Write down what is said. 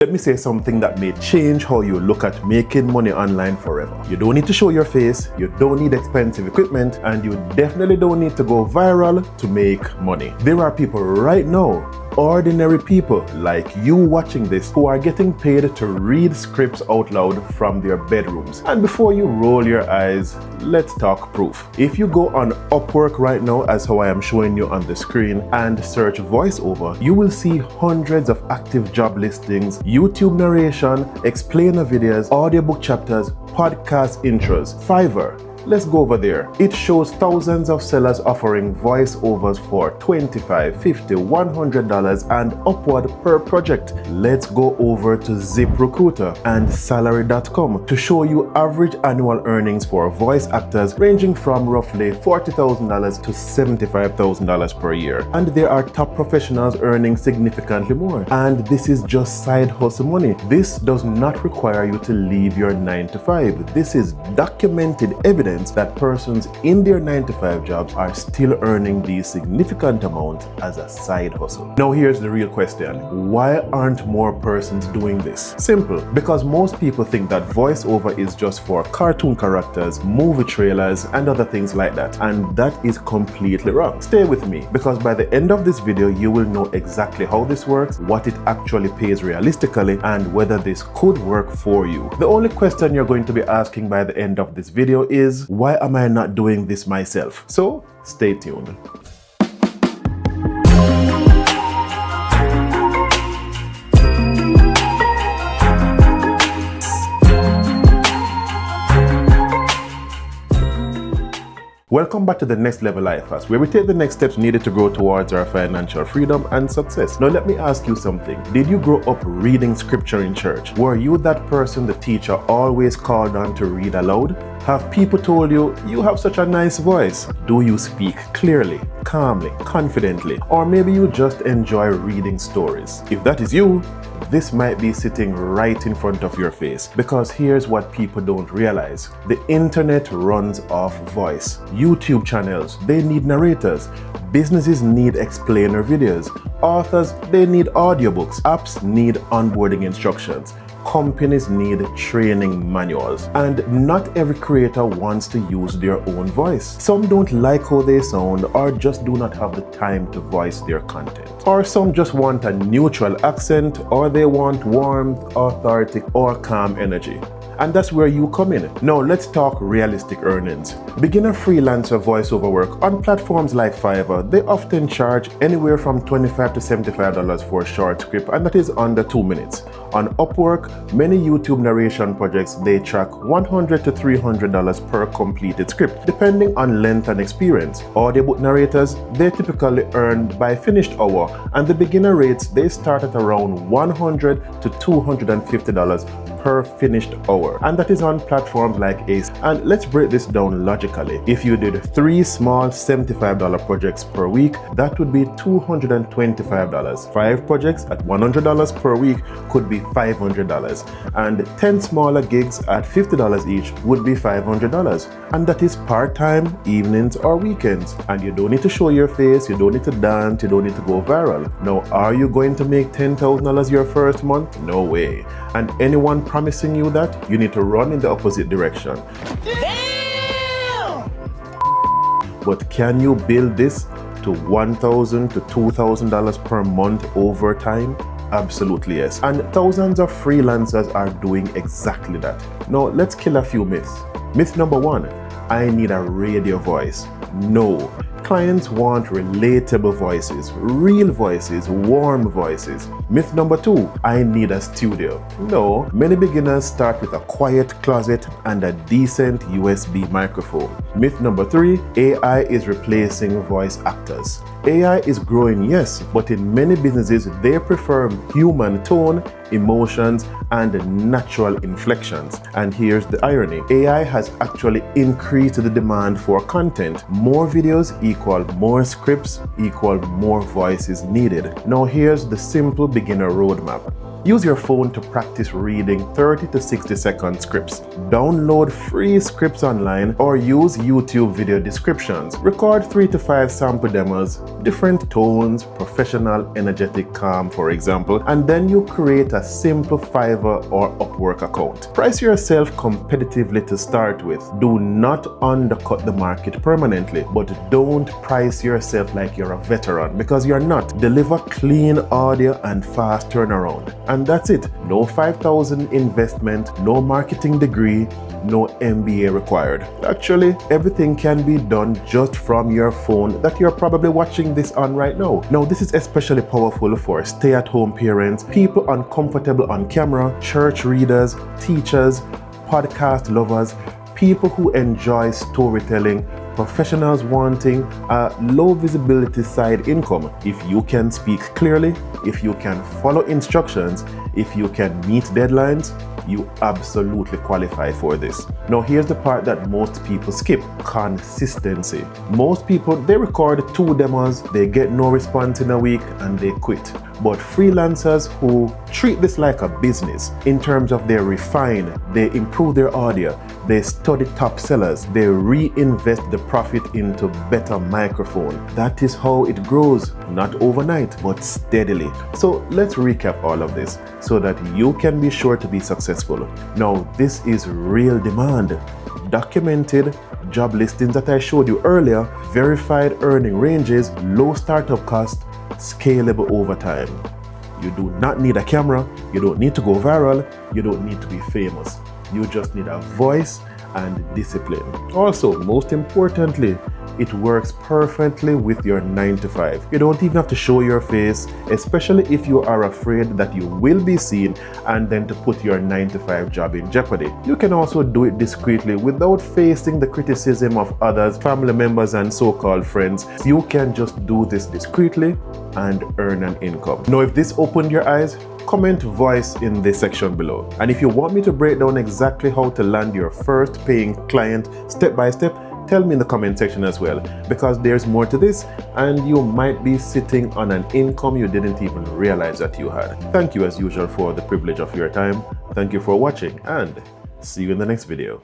Let me say something that may change how you look at making money online forever. You don't need to show your face, you don't need expensive equipment, and you definitely don't need to go viral to make money. There are people right now, ordinary people like you watching this, who are getting paid to read scripts out loud from their bedrooms. And before you roll your eyes, let's talk proof. If you go on Upwork right now, as how I am showing you on the screen, and search voiceover, you will see hundreds of active job listings, YouTube narration, explainer videos, audiobook chapters, podcast intros. Fiverr. Let's go over there. It shows thousands of sellers offering voiceovers for $25, $50, $100 and upward per project. Let's go over to ZipRecruiter and Salary.com to show you average annual earnings for voice actors ranging from roughly $40,000 to $75,000 per year. And there are top professionals earning significantly more. And this is just side hustle money. This does not require you to leave your 9-to-5. This is documented evidence that persons in their 9-to-5 jobs are still earning these significant amounts as a side hustle. Now here's the real question. Why aren't more persons doing this? Simple. Because most people think that voiceover is just for cartoon characters, movie trailers, and other things like that. And that is completely wrong. Stay with me, because by the end of this video, you will know exactly how this works, what it actually pays realistically, and whether this could work for you. The only question you're going to be asking by the end of this video is, why am I not doing this myself? So stay tuned. Welcome back to the Next Level Lifers, where we take the next steps needed to grow towards our financial freedom and success. Now let me ask you something. Did you grow up reading scripture in church? Were you that person the teacher always called on to read aloud? Have people told you, you have such a nice voice? Do you speak clearly, calmly, confidently? Or maybe you just enjoy reading stories? If that is you, this might be sitting right in front of your face, because here's what people don't realize. The internet runs off voice. YouTube channels, they need narrators. Businesses need explainer videos. Authors, they need audiobooks. Apps need onboarding instructions. Companies need training manuals. And not every creator wants to use their own voice. Some don't like how they sound, or just do not have the time to voice their content. Or some just want a neutral accent, or they want warmth, authority, or calm energy. And that's where you come in. Now let's talk realistic earnings. Beginner freelancer voiceover work on platforms like Fiverr, they often charge anywhere from $25 to $75 for a short script, and that is under 2 minutes. On Upwork, many YouTube narration projects, they track $100 to $300 per completed script, depending on length and experience. Audiobook narrators, they typically earn by finished hour, and the beginner rates, they start at around $100 to $250 per finished hour, and that is on platforms like ASYLUM. And let's break this down logically. If you did 3 small $75 projects per week, that would be $225. 5 projects at $100 per week could be $500, and 10 smaller gigs at $50 each would be $500, and that is part-time, evenings or weekends. And you don't need to show your face, you don't need to dance, you don't need to go viral. Now, are you going to make $10,000 your first month? No way. And anyone promising you that, you need to run in the opposite direction. Damn! But can you build this to $1,000 to $2,000 per month over time? Absolutely yes. And thousands of freelancers are doing exactly that. Now let's kill a few myths. Myth number 1, I need a radio voice. No. Clients want relatable voices, real voices, warm voices. Myth number 2, I need a studio. No, many beginners start with a quiet closet and a decent USB microphone. Myth number 3, AI is replacing voice actors. AI is growing, yes, but in many businesses, they prefer human tone, emotions, and natural inflections. And here's the irony. AI has actually increased the demand for content. More videos equal more scripts equal more voices needed. Now here's the simple beginner roadmap. Use your phone to practice reading 30 to 60 second scripts. Download free scripts online or use YouTube video descriptions. Record 3 to 5 sample demos, different tones, professional, energetic, calm, for example, and then you create a simple Fiverr or Upwork account. Price yourself competitively to start with. Do not undercut the market permanently, but don't price yourself like you're a veteran, because you're not. Deliver clean audio and fast turnaround. And that's it. No 5,000 investment, no marketing degree, no MBA required. Actually, everything can be done just from your phone that you're probably watching this on right now. Now, this is especially powerful for stay-at-home parents, people uncomfortable on camera, church readers, teachers, podcast lovers, people who enjoy storytelling, professionals wanting a low visibility side income. If you can speak clearly, if you can follow instructions, if you can meet deadlines, you absolutely qualify for this. Now here's the part that most people skip: consistency. Most people, they record 2 demos, they get no response in a week and they quit. But freelancers who treat this like a business, in terms of they refine, they improve their audio, they study top sellers, they reinvest the profit into better microphone. That is how it grows, not overnight, but steadily. So let's recap all of this so that you can be sure to be successful. Now, this is real demand. Documented job listings that I showed you earlier, verified earning ranges, low startup cost, scalable over time. You do not need a camera, you don't need to go viral, you don't need to be famous. You just need a voice and discipline. Also, most importantly, it works perfectly with your 9 to 5. You don't even have to show your face, especially if you are afraid that you will be seen and then to put your 9 to 5 job in jeopardy. You can also do it discreetly without facing the criticism of others, family members, and so-called friends. You can just do this discreetly and earn an income. Now, if this opened your eyes, comment voice in the section below. And if you want me to break down exactly how to land your first paying client step by step, tell me in the comment section as well, because there's more to this and you might be sitting on an income you didn't even realize that you had. Thank you as usual for the privilege of your time. Thank you for watching and see you in the next video.